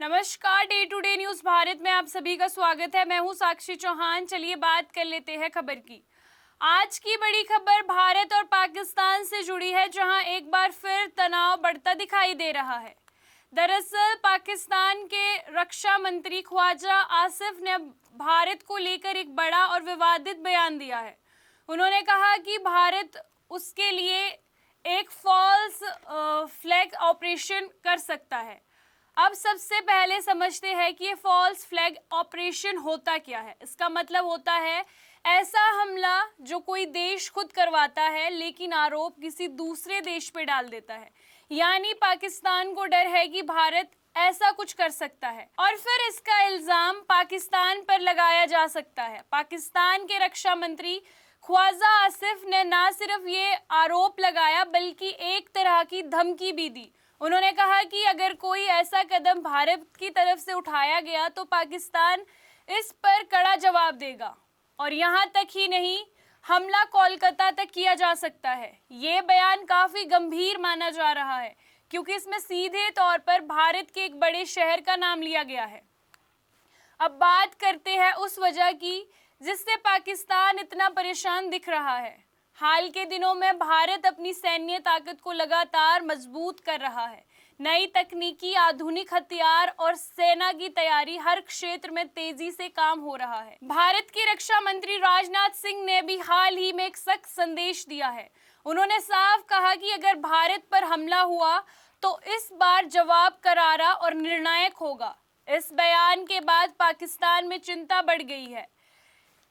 नमस्कार, day to day news Bharat में आप सभी का स्वागत है। मैं हूं साक्षी चौहान। चलिए बात कर लेते हैं खबर की। आज की बड़ी खबर भारत और पाकिस्तान से जुड़ी है, जहां एक बार फिर तनाव बढ़ता दिखाई दे रहा है। दरअसल पाकिस्तान के रक्षा मंत्री ख्वाजा आसिफ ने भारत को लेकर एक बड़ा और विवादित बयान दिया है। उन्होंने कहा कि भारत उसके लिए एक फॉल्स फ्लैग ऑपरेशन कर सकता है। अब सबसे पहले समझते हैं कि ये फॉल्स फ्लैग ऑपरेशन होता क्या है। इसका मतलब होता है ऐसा हमला जो कोई देश खुद करवाता है लेकिन आरोप किसी दूसरे देश पे डाल देता है। यानी पाकिस्तान को डर है कि भारत ऐसा कुछ कर सकता है और फिर इसका इल्जाम पाकिस्तान पर लगाया जा सकता है। पाकिस्तान के रक्षा मंत्री ख्वाजा आसिफ ने न सिर्फ ये आरोप लगाया बल्कि एक तरह की धमकी भी दी। उन्होंने कहा कि अगर कोई ऐसा कदम भारत की तरफ से उठाया गया तो पाकिस्तान इस पर कड़ा जवाब देगा और यहाँ तक ही नहीं, हमला कोलकाता तक किया जा सकता है। ये बयान काफी गंभीर माना जा रहा है क्योंकि इसमें सीधे तौर पर भारत के एक बड़े शहर का नाम लिया गया है। अब बात करते हैं उस वजह की जिससे पाकिस्तान इतना परेशान दिख रहा है। हाल के दिनों में भारत अपनी सैन्य ताकत को लगातार मजबूत कर रहा है। नई तकनीकी, आधुनिक हथियार और सेना की तैयारी, हर क्षेत्र में तेजी से काम हो रहा है। भारत के रक्षा मंत्री राजनाथ सिंह ने भी हाल ही में एक सख्त संदेश दिया है। उन्होंने साफ कहा कि अगर भारत पर हमला हुआ तो इस बार जवाब करारा और निर्णायक होगा। इस बयान के बाद पाकिस्तान में चिंता बढ़ गई है।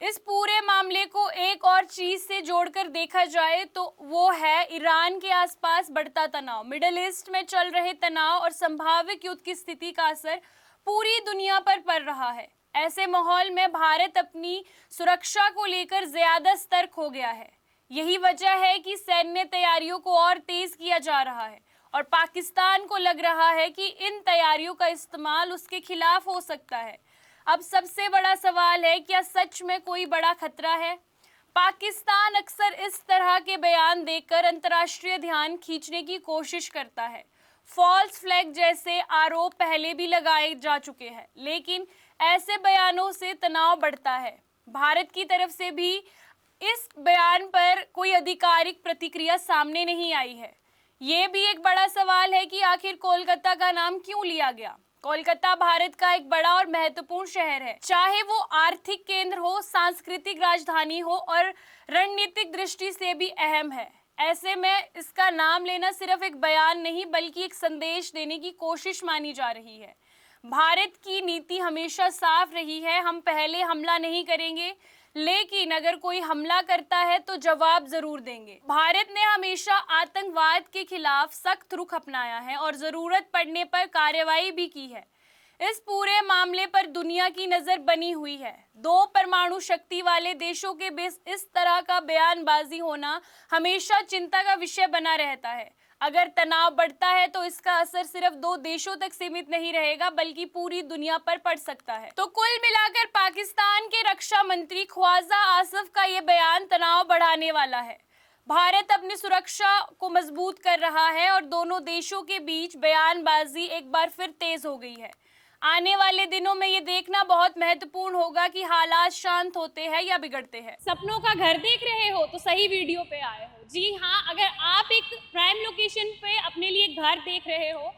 इस पूरे मामले को एक और चीज से जोड़कर देखा जाए तो वो है ईरान के आसपास बढ़ता तनाव। मिडिल ईस्ट में चल रहे तनाव और संभावित युद्ध की स्थिति का असर पूरी दुनिया पर पड़ रहा है। ऐसे माहौल में भारत अपनी सुरक्षा को लेकर ज्यादा सतर्क हो गया है। यही वजह है कि सैन्य तैयारियों को और तेज किया जा रहा है और पाकिस्तान को लग रहा है कि इन तैयारियों का इस्तेमाल उसके खिलाफ हो सकता है। अब सबसे बड़ा सवाल है, क्या सच में कोई बड़ा खतरा है? पाकिस्तान अक्सर इस तरह के बयान देकर अंतर्राष्ट्रीय ध्यान खींचने की कोशिश करता है। फॉल्स फ्लैग जैसे आरोप पहले भी लगाए जा चुके हैं, लेकिन ऐसे बयानों से तनाव बढ़ता है। भारत की तरफ से भी इस बयान पर कोई आधिकारिक प्रतिक्रिया सामने नहीं आई है। ये भी एक बड़ा सवाल है कि आखिर कोलकाता का नाम क्यों लिया गया। कोलकाता भारत का एक बड़ा और महत्वपूर्ण शहर है, चाहे वो आर्थिक केंद्र हो, सांस्कृतिक राजधानी हो और रणनीतिक दृष्टि से भी अहम है। ऐसे में इसका नाम लेना सिर्फ एक बयान नहीं बल्कि एक संदेश देने की कोशिश मानी जा रही है। भारत की नीति हमेशा साफ रही है, हम पहले हमला नहीं करेंगे, लेकिन अगर कोई हमला करता है तो जवाब जरूर देंगे। भारत ने हमेशा आतंकवाद के खिलाफ सख्त रुख अपनाया है और जरूरत पड़ने पर कार्रवाई भी की है। इस पूरे मामले पर दुनिया की नजर बनी हुई है। दो परमाणु शक्ति वाले देशों के बीच इस तरह का बयानबाजी होना हमेशा चिंता का विषय बना रहता है। अगर तनाव बढ़ता है तो इसका असर सिर्फ दो देशों तक सीमित नहीं रहेगा बल्कि पूरी दुनिया पर पड़ सकता है। तो कुल मिलाकर पाकिस्तान के रक्षा मंत्री ख्वाजा आसिफ का ये बयान तनाव बढ़ाने वाला है। भारत अपनी सुरक्षा को मजबूत कर रहा है और दोनों देशों के बीच बयानबाजी एक बार फिर तेज हो गई है। आने वाले दिनों में ये देखना बहुत महत्वपूर्ण होगा कि हालात शांत होते हैं या बिगड़ते हैं। सपनों का घर देख रहे हो तो सही वीडियो पे आए हो। जी हाँ, अगर आप एक प्राइम लोकेशन पे अपने लिए घर देख रहे हो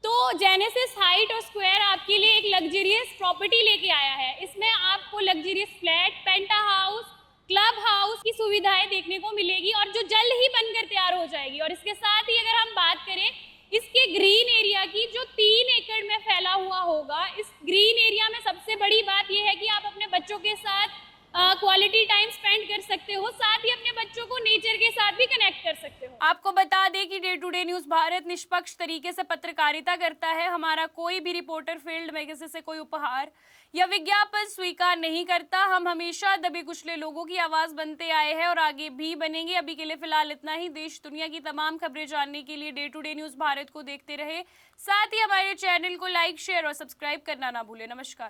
तो जेनेसिस हाइट और स्क्वायर आपके लिए एक लग्जरियस प्रॉपर्टी लेके आया है। इसमें आपको लग्जरियस फ्लैट, पेंटा हाउस, क्लब हाउस की सुविधाएं देखने को मिलेगी और जो जल्द ही बनकर तैयार हो जाएगी। और इसके साथ ही अगर हम बात करें इसके ग्रीन एरिया की, जो 3 एकड़ में फैला हुआ होगा, इस ग्रीन एरिया में सबसे बड़ी बात यह है कि आप अपने बच्चों के साथ क्वालिटी टाइम स्पेंड कर सकते हो, साथ ही अपने बच्चों को नेचर के साथ भी कनेक्ट कर सकते हो। आपको बता दें कि day to day news Bharat निष्पक्ष तरीके से पत्रकारिता करता है। हमारा कोई भी रिपोर्टर फील्ड में किसी से कोई उपहार या विज्ञापन स्वीकार नहीं करता। हम हमेशा दबे कुचले लोगों की आवाज बनते आए हैं और आगे भी बनेंगे। अभी के लिए फिलहाल इतना ही। देश दुनिया की तमाम खबरें जानने के लिए day to day news Bharat को देखते रहे। साथ ही हमारे चैनल को लाइक, शेयर और सब्सक्राइब करना ना भूलें। नमस्कार।